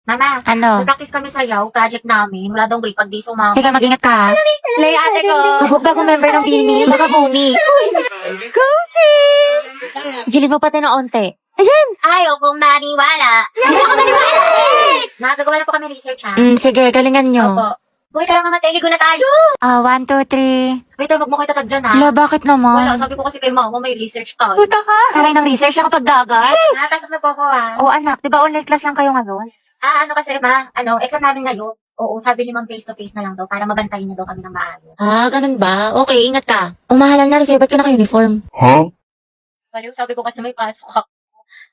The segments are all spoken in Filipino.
Mama, Ano? practice kami sayaw, project namin. Wala daw break pag di sumama. Sige, mag-ingat ka. Lay ate ko. Kabog ako member ng Bini. Baka bumi. Gilid mo pati na onte. Ayan! Ayaw kong maniwala. Ayaw kong maniwala. Nagagawa na po kami research ha. Sige, galingan nyo. Opo. Uy, tara mama, teligo na tayo. 1, 2, 3. Wait, wag mo kayo tatag dyan ha. Hala, bakit Wala, naman? sabi ko kasi kay mama, may research tayo. Puta ka. Aray ng research ako pag dagat. Nakapasok na po ako ha. Oo, anak. Di ba online class lang kayo ngayon? Ano kasi ma, exam namin ngayon. Oo, sabi ni ma'am face to face na lang daw para mabantayin niya daw kami ng maayos. Ganun ba? Okay, ingat ka. Umahalan na rin sa'yo. Ba't ka naka-uniform? Baliw, sabi ko kasi may pasok ako.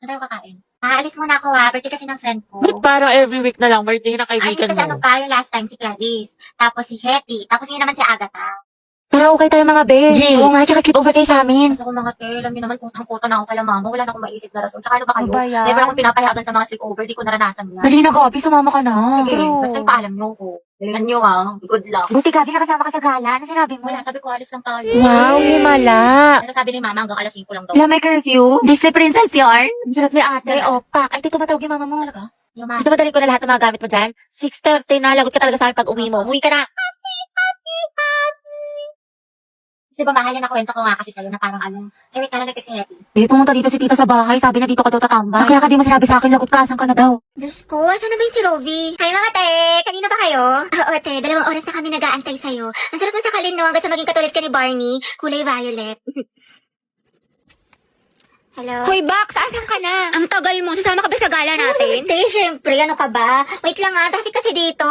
Ano tayo kakain? Aalis muna ako ha, birthday kasi ng friend ko. Ba't parang every week na lang birthday na Ay, kaibigan kasi ano mo? pa, yung last time si Clarice. Tapos si Hetty. Tapos yun naman si Agatha. Tara, okay tayo mga be. G. Oo nga, tsaka sleep over kayo sa amin. Kasi kung mga te, alam niyo naman kutang-kuta na ako kala mama. Wala na akong maisip na rason. Tsaka ano ba kayo? Ano ba yan? Never akong pinapayagan sa mga sleepover. Di ko naranasan yan. Dali na, Gabi. Sumama ka na. Sige, basta ipaalam niyo ko. Galingan niyo ha. Good luck. Buti, Gabi, nakasama ka sa gala. Ano sinabi mo? Wala, sabi ko alis lang tayo. Wow, himala. Ano sabi ni mama hanggang alas 5 lang daw. Wala, may curfew. Disney Princess yarn. Ang sarap ni ate. Opak. Ay, ito tumatawag yung mama mo. Talaga? Yung mama. Gusto madali ko na lahat ng mga gamit mo dyan? 6:30 na. Lagot ka talaga sa akin pag uwi mo. Umuwi ka na. Kasi ba mahal na kwento ko nga kasi sa'yo na parang ano. Eh, wait, nag-text si Hetty. Pumunta dito si tita sa bahay. Sabi niya dito ka daw tatambay. Kaya ka di mo sinabi sa akin, lagot ka. Asan ka na daw? Diyos ko, saan na ba yung si Rovi? Hi mga te! Kanina ba kayo? Oo te, 2 oras na kami nag-aantay sa'yo. Ang sarap mo sa kalin no, hanggang sa maging katulad ka ni Barney. Kulay violet. Hello? Hoy, Bax! Asan ka na? Ang tagal mo. Sasama ka ba sa gala natin? Te, syempre, ano ka ba? Wait lang nga, traffic kasi dito.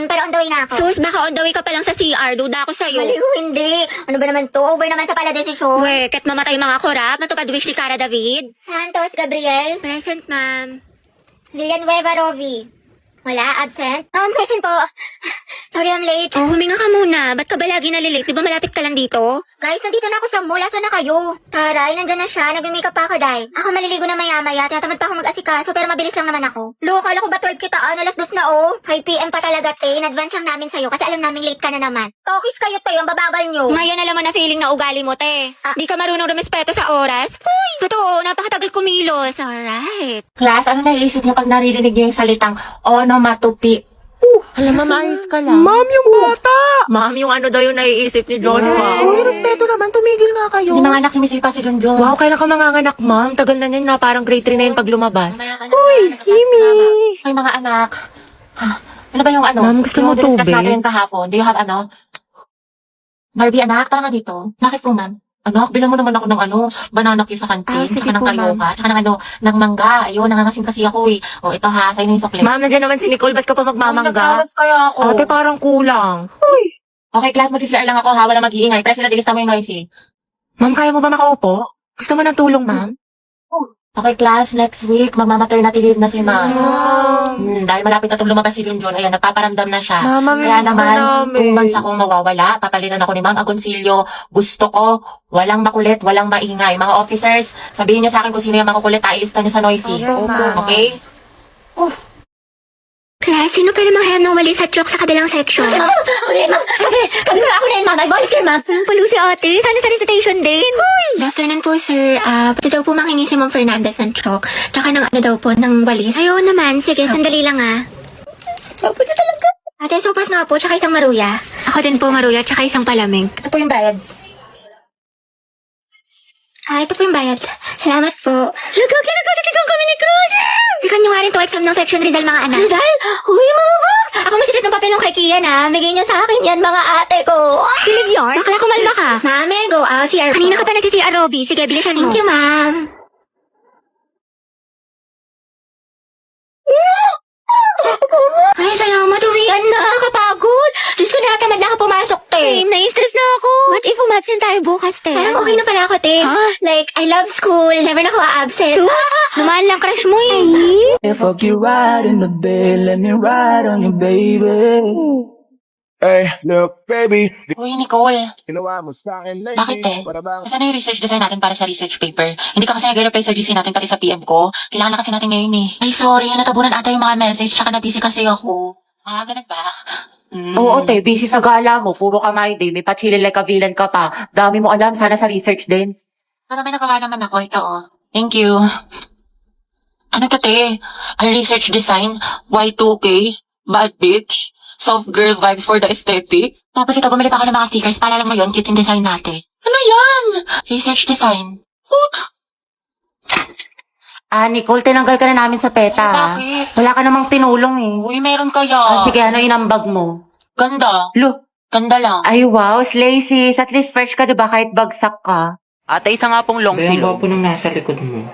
Pero on the way na ako. Sus, baka on the way ka pa lang sa CR. Duda ako sa'yo. Maliw, hindi. Ano ba naman to? Over naman sa pala desisyon. Uwe, ket mamatay mga korap. Natupad wish ni Cara David. Santos, Gabriel. Present, ma'am. Villanueva, Rovi. Wala, absent? Present po. Sorry, I'm late. Oh, huminga ka muna. Ba't ka ba lagi nalilate? Di ba malapit ka lang dito? Guys, nandito na ako sa mall. Asan na kayo? Taray, nandyan na siya. Nag-makeup pa ako, day. Ako maliligo na maya-maya. Tinatamad pa ako mag-asikaso, pero mabilis lang naman ako. Lo, kala ko ba 12 kitaan? Alas 2 na, oh. 5 p.m. pa talaga, te. In advance lang namin sa'yo kasi alam namin late ka na naman. Tokis kayo, te. Ang bababal nyo. Ngayon alam mo na feeling na ugali mo, te. Di ka marunong rumespeto sa oras. Uy! Totoo, napakatagal kumilos. Alright. Class, ano naiisip niyo pag naririnig niyo yung salitang onomatopoeia? Alam, mamayos ka lang. Ma'am, yung bata! Ma'am, yung ano daw yung naiisip ni Joshua. Uy, respeto naman. Tumigil nga kayo. Hindi mga anak sumisipa si Junjun. Wow, kailan ka manganganak, ma'am? Tagal na niyan na parang grade 3 na yun pag lumabas. Uy, Kimi! Ay, mga anak. Ano ba yung ano? Ma'am, gusto mo Yung discuss tubig? natin kahapon. Do you have ano? Barbie, anak, tara nga dito. Bakit po, ma'am? Anak, bilang mo naman ako ng banana cue sa kantin, Sige tsaka ng po, karyoka, tsaka ng ng mangga. Ayun, nangangasim kasi ako eh. O, ito ha, sa'yo na yung sukli. Ma'am, nandiyan naman si Nicole. Ba't ka pa magmamangga? Kaya ako. Ate, parang kulang. Okay, class, mag-isla lang ako ha, wala mag-iingay. Press na dilista mo yung noisy. Ma'am, kaya mo ba makaupo? Gusto mo ng tulong, ma'am? Okay, class, next week, magmamaternity leave na si ma'am. Dahil malapit na itong lumabas si Junjun, ayan, nagpaparamdam na siya. Mama, Kaya miss naman, ka namin. 2 months akong mawawala. Papalitan ako ni Ma'am Agoncillo. Gusto ko, walang makulit, walang maingay. Mga officers, sabihin niyo sa akin kung sino yung makukulit, ilista niyo sa noisy. Yes, ma'am. Okay? Class, sino pwede manghayam ng wali sa chok sa kabilang section? Ako na yun, ma'am. Kami na ako na yun, ma'am. I volunteer, ma'am. Palo si ate, sana sa recitation din. Good afternoon po, sir. Pati daw po manghingi si Ma'am Fernandez ng chalk. Tsaka ng ano daw po, ng walis. Ayaw naman, sige, sandali lang Pwede talaga. Ate, sopas nga po, tsaka isang maruya. Ako din po, Maruya, tsaka isang palamig. Ito po yung bayad. Ito po yung bayad. Salamat po. Nagkakilagkakikang kami ni Cruz! Sikan nyo nga rin to exam ng section Rizal, mga anak. Rizal? Uy, mga ba? Ako magsitit ng papel ng kay Kian, ha? Bigay nyo sa akin yan, mga ate ko. Kilig yarn? Bakla kumalma ka. Ma'am, may go out. CR po. Kanina ka pa nagsi-CR, Robby. Sige, bilisan mo. Thank you, ma'am. Ay, salamat. Uwian na. Kapagod. Diyos ko, nakatamad na ako pumasok, te. Same, na-stress na ako. What if umabsent tayo bukas, te? Parang okay na pala ako, te. Huh? Like, I love school. Never na ako absent. Lumahan lang crush mo eh. If fuck you right in the bed, let me ride on you, baby. Hey, look, baby. Uy, Nicole. Ginawa mo sa akin lately. Bakit eh? Para bang Kasi na yung research design natin para sa research paper. Hindi ka kasi nag-reply sa GC natin pati sa PM ko. Kailangan na kasi natin ngayon eh. Ay, sorry. Natabunan ata yung mga message. Tsaka na-busy kasi ako. Ganun ba? Oo, te, busy sa gala mo. Puro ka my day. May pachili like a villain ka pa. Dami mo alam. Sana sa research din. Pero may nagawa naman ako. Ito oh. Thank you. Ano to, te? A research design, Y2K, bad bitch, soft girl vibes for the aesthetic. Tapos ito, bumili pa ako ng mga stickers. Paalala mo yun, cute yung design natin. Ano yan? Research design. Nicole, tinanggal ka na namin sa PETA. Bakit? Wala ka namang tinulong eh. Uy, meron kaya. Sige, ano inambag mo? Ganda. Lo, Ganda lang. ay wow, slay sis. At least fresh ka diba kahit bagsak ka? Ate, isa nga pong long Ayan, silog. gwapo nung nasa likod mo.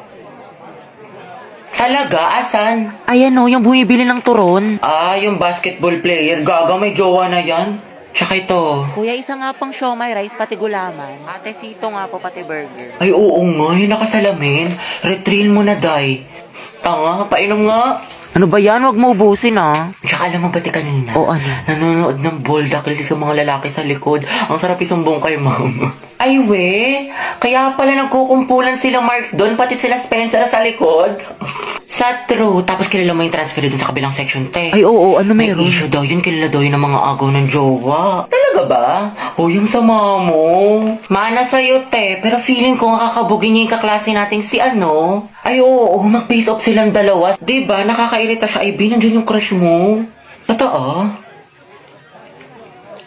Talaga? Asan? Ayan o, yung bumibili ng turon. Yung basketball player. Gaga, may jowa na yan. Tsaka ito. Kuya, isa nga pong siomay rice, pati gulaman. Ate, sito nga po, pati burger. Ay, oo nga, yung nakasalamin. Retrill mo na, Day. Tanga, painom nga. Ano ba yan? Huwag mo ubusin ah. Tsaka alam mo ba kanina? O ano? Nanonood ng boldakil sa mga lalaki sa likod. Ang sarap isumbong kay mama. Ay, we. Kaya pala nagkukumpulan sila Mark doon, pati sila Spencer sa likod. Sa true. Tapos kilala mo yung transfer doon sa kabilang section, te. Ay, oo, ano May meron? issue daw yun, kilala daw yun ng mga agaw ng jowa. Talaga ba? O yung sama mo. Mana sa'yo, te. Pero feeling ko kakabugin niya yung kaklase nating si ano. Ay, oo, mag-face off silang dalawa. Diba, nakakairita siya. Ay, B, nandiyan yung crush mo. Totoo?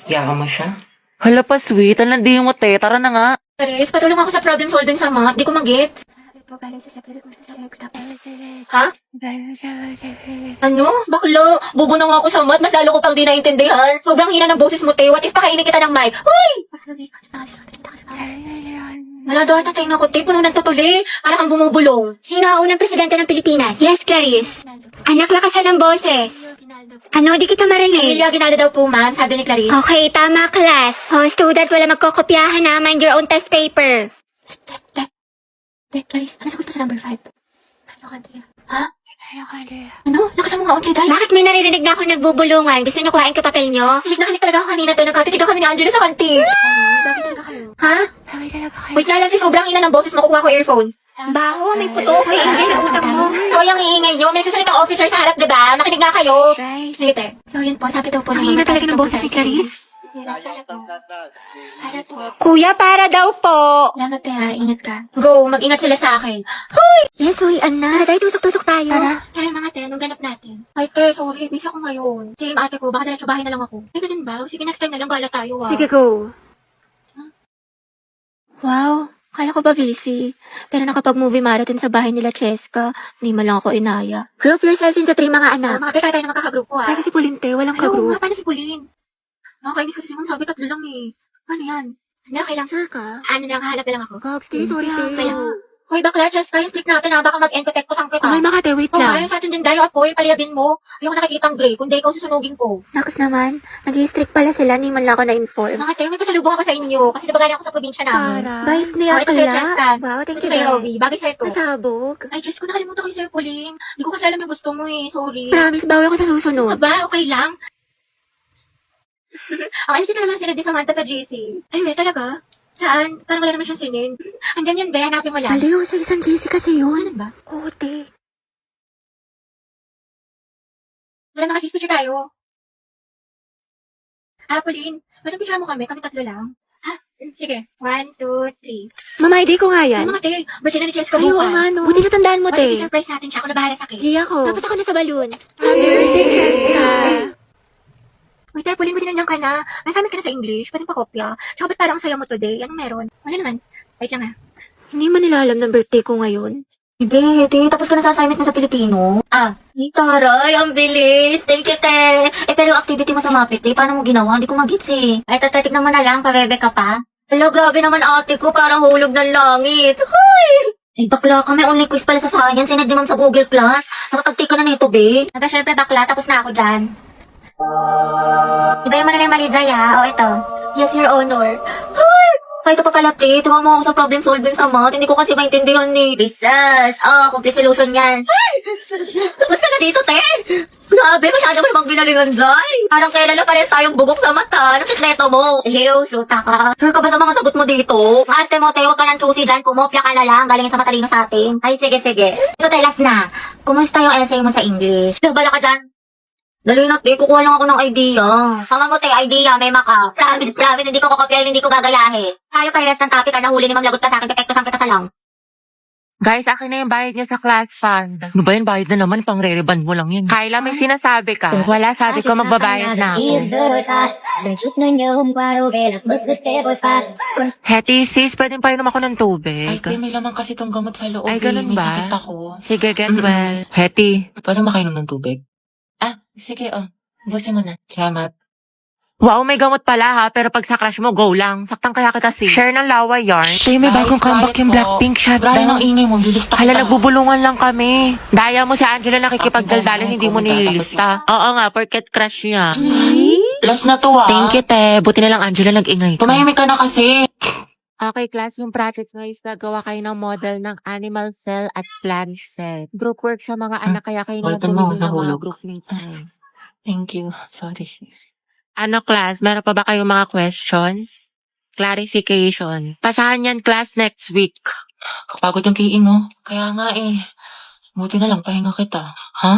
Yaka mo siya? Hala pa, sweet. Ang landi mo, te. Tara na nga. Paris, patulong ako sa problem solving sa math. Di ko mag-get. Ha? Ano? Bakla? Bobo na nga ako sa math. Mas lalo ko pang di naintindihan. Sobrang hina ng boses mo, te. What if pakainin kita ng mic? Uy! Wala daw tatay na ko, te. Puno ng tutuli. Para kang bumubulong. Sino ang unang presidente ng Pilipinas? Yes, Clarice. Anak, lakasan ng boses. Ano, di kita marinig. Emilia Aguinaldo daw po, ma'am. Sabi ni Clarice. Okay, tama, class. Student, wala magkokopyahan na. Mind your own test paper. Clarice, ano sagot pa sa number 5? Ha? Ano? Lakasan mo nga, okay, dahil. Bakit may naririnig na ako nagbubulungan? Gusto niyo kuhain ko papel niyo? Hinig talaga ako kanina, te. Nagkatitigaw kami ni Angela sa kantin. Bakit talaga kayo? Ha? Wait nga lang, te. Sobrang hina ng boses mo. Kukuha ko earphones. Baho, may puto. Hoy, Angel, utang mo. Hoy, ang iingay nyo. May sasalita officer sa harap, diba? Makinig nga kayo. Sige, te. So, yun po. Sabi daw po ng mga talaga ng boses ni Clarice. Kuya, para daw po. Salamat, te, ha. Ingat ka. Go. Mag-ingat sila sa akin. Yes, hoy, Anna. Tara, tayo, tusok-tusok tayo. Tara. Kaya mga te, anong ganap natin? Ay, te, sorry. Busy ako ngayon. Same ate ko. Baka diretso bahay na lang ako. Ay, ganun ba? Sige, next time na lang. Gala tayo, ah. Sige, go. Wow. Kala ko ba busy? Pero nakapag-movie marathon sa bahay nila Cheska, hindi man lang ako inaya. Group yourselves into 3 mga anak. Mga pekay tayo na magkakagrupo, ah. Kasi si Pulinte, walang Ano ka-group. nga, paano si Pauline? Nakakainis kasi si Mom, sabi 3 lang eh. Ano yan? Ano, kailang, Sure ka? ano lang, hanap na lang ako. Gogs, di, sorry, te. Kaya, hoy, bakla, Cheska, yung stick natin, baka mag-encotect ko sang kita. Kumalma ka, te, wait Oh, lang. ayaw sa atin din dayo, apoy, paliyabin mo. Ayoko nakikita ang gray, kundi ikaw susunugin ko. Naks naman, nag-strict pala sila, ni man lang ako na-inform. Mga tayo, may pasalubong ako sa inyo, kasi diba galing ako sa probinsya namin. Bait Oh, niya ito sa'yo, pala. Cheska. Wow, thank Ito you, sa'yo, Dad. Rovi. Bagay sa'yo to. Pasabog. Ay, Diyos ko, nakalimutan ko yung sa'yo, Pauline. Hindi ko kasi alam yung gusto mo eh, sorry. Promise, bawi ako sa susunod. Aba, okay lang. Ang alis naman sila di Samantha sa GC. Ay, we, talaga? Saan? Parang wala naman siyang sinin. Andyan yun, be. Hanapin mo lang. Aliw, sa isang GC kasi yun. Ano ba? Oo, te. Wala mga picture tayo. Pauline. Ba't picture mo kami? Kami 3 lang. Ha? Sige. 1, 2, 3. Mama, ID ko nga Ay, yan. mga te. Birthday na ni Cheska Ay, oo bukas. nga, no. Buti natandaan mo, What te. surprise natin siya? Ako na bahala sa cake. Gia ko. Tapos ako na sa balloon. Happy birthday, Cheska. Wait, tayo, Pauline, buti nandiyan ka na. Masamit ka na sa English. Pwede pa kopya. Tsaka ba't parang saya mo today? Anong meron? Wala naman. Wait lang, ha. Hindi man nila alam ng birthday ko ngayon. Hindi, tapos ka na sa assignment mo sa Pilipino. Taray, ang bilis. Thank you, te. Pero yung activity mo sa Mapit, paano mo ginawa? Hindi ko mag-gets eh. Ay, tatatik naman na lang, pabebe ka pa. Hello, grabe naman ate ko, parang hulog ng langit. Hoy! Ay, bakla ka, may online quiz pala sa science, sinad naman sa Google Class. Nakatagti ka na nito, be. Aba, syempre, bakla, tapos na ako dyan. Ibayin mo na lang yung mali, Zay, ha? O, ito. Yes, your honor. Hoy! Kahit pa pala, te, tuwa mo ako sa problem solving sa math. Hindi ko kasi maintindihan ni Bisas. Complete solution yan. Tapos ka na dito, te. Grabe, masyado mo namang ginalingan, Zay. Parang kailan na pares tayong bugok sa mata. Anong sikreto mo? Ew, shoota ka. Sure ka ba sa mga sagot mo dito? Ate mo, te, huwag ka nang choosy dyan. Kumopya ka na lang. Galingin sa matalino sa atin. Ay, sige. Ito, te, last na. Kumusta yung essay mo sa English? Bala ka dyan. Dali na, te. Kukuha lang ako ng idea. Sama mo, te. Idea. May maka. Promise. Hindi ko kakopyahin, hindi ko gagayahin. Tayo parehas ng topic. Nahuli ni Ma'am Lagot ka sa akin. Pepekto sang kita sa lang. Guys, akin na yung bayad niya sa class fund. Ano ba yun? Bayad na naman. Pang re-reband mo lang yun. Kyla, may sinasabi ka. Kung wala, sabi ko magbabayad na ako. Hetty, sis, pwede pa inom ako ng tubig. Ay, te, may laman kasi tong gamot sa loob. Ay, ganun May ba? sakit ako. Sige, get well. Hetty. Paano makainom ng tubig? Sige, busin mo na. Salamat. Wow, may gamot pala ha, pero pag sa crush mo, go lang. Saktan kaya kita, sis. Share ng lawa yarn. Tay, may Guys, bagong comeback quiet yung po. Blackpink Brian, ang ingay mo. Lilista Hala, nagbubulungan lang kami. Daya mo si Angela nakikipagdaldalan, hindi mo nililista. Oo nga, porket crush niya. Last na to, Thank you, te. Buti na lang, Angela, nag-ingay ka. Tumahimik ka na kasi. Okay, class, yung project na is nagawa kayo ng model ng animal cell at plant cell. Group work sa mga anak, kaya kayo na Open mo, bumili ng mga nahulog. group mates. Thank you. Sorry. Ano, class, meron pa ba kayong mga questions? Clarification. Pasahan yan, class, next week. Kapagod yung kiin mo. Kaya nga eh. Buti na lang pahinga kita. Ha?